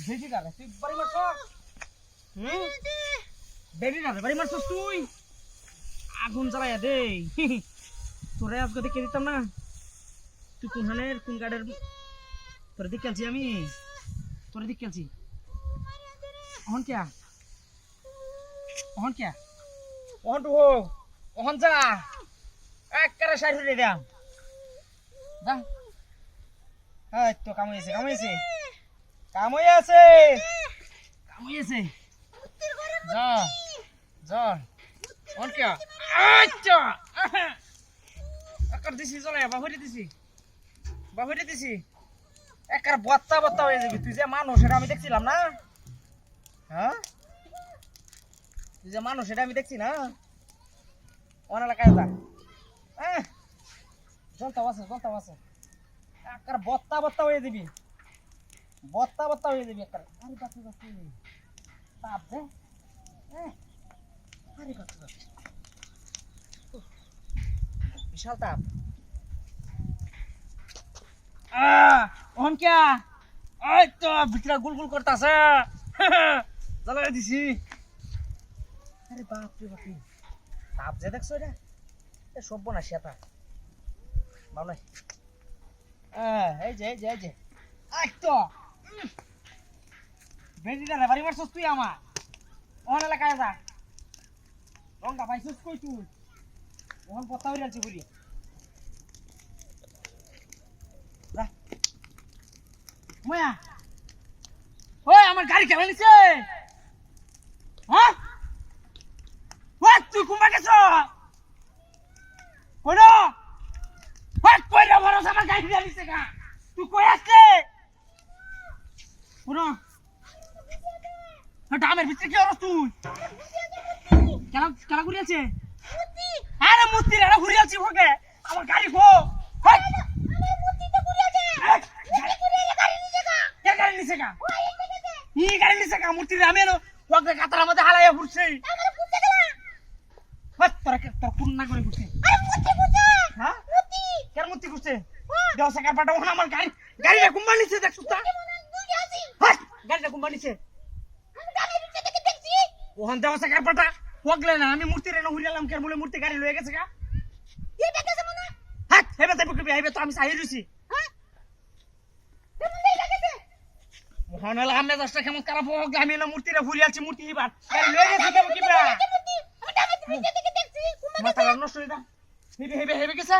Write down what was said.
বেটিটারে তুই বাড়ি মারছস বেটিটারে বাড়ি মারছস তুই আগুন জ্বালাইয়া দে তোরে আজকে দেখে দিতাম না তুই কোন গাড়ির তোরে দিক খেলছি আমি তোরে দিক খেলছি অহন কে অহন তো অহন যা একবারে সাইড হয়ে দাম দা এই তো কাম হয়েছে যা যা অন কে আচ্ছা একবার দিছি চলে বাহুরে দিছি একবার বত্তা হয়ে যাবি তুই যে মানুষ এটা আমি দেখছিলাম না হ্যাঁ তুই যে মানুষ এটা আমি দেখছি না অন এলাকায় যা জলতা আছে একবার বত্তা হয়ে যাবি একবার আরে বাচ্চা তাপ দে আরে বাচ্চা বিশাল তাপ অন কে এই তো ভিতরে গুলগুল করতেছে জ্বালাই দিছি আরে বাপ রে তাপ যে দেখছো এটা সব না সেটা ভালো এই যে এই তো বেজিটারে বাড়ি মারছস তুই আমার ওখানে এলাকায় যা রংটা পাইছস কই তুই ওখান পত্তা হয়ে যাচ্ছে বুড়ি ময়া ওই আমার গাড়ি কেমন নিছে হ্যাঁ তুই কুম্বা গেছ কইরো কইরা বরস আমার গাড়ি দিয়ে নিছে কা তুই কই আসছে পুরো ডামের ভিতরে কি করছ তুই কেলা ঘুরে আছে আরে মুতি রে ঘুরে আছে ওকে আমার গাড়ি গো আমার মুতি তো ঘুরে আছে গাড়ি ঘুরে গাড়ি নিছে কা কে গাড়ি নিছে কা ই গাড়ি নিছে কা মুতি রে আমি ওকে কাতার মধ্যে হালাইয়া ঘুরছে আমার ঘুরতে গেলা তোর কোন না করে ঘুরছে আরে মুতি ঘুরছে হ্যাঁ মুতি কেন মুতি ঘুরছে দেও সাকার পাটা ওখানে আমার গাড়িটা কুম্বা নিছে দেখছ তা গাড়িটা কুম্বা নিছে ওখান দেওয়া সাকার পাটা ওগলে না আমি মূর্তি রে না হুরিয়ালাম কেন বলে মূর্তি গাড়ি লয়ে গেছে কা এই দেখেছ মনে হাত হেবে তাই বকবি হেবে তো আমি সাহি রইছি হ্যাঁ কেমন দেই লাগেছে ওখানে লামে দশটা কেমন খারাপ হোক আমি না মূর্তি রে হুরিয়ালছি মূর্তি হিবার গাড়ি লয়ে গেছে কেমন কি বা আমি দামে নিচে থেকে দেখছি কুম্বা মাথা নষ্ট হই দা হেবে গেছে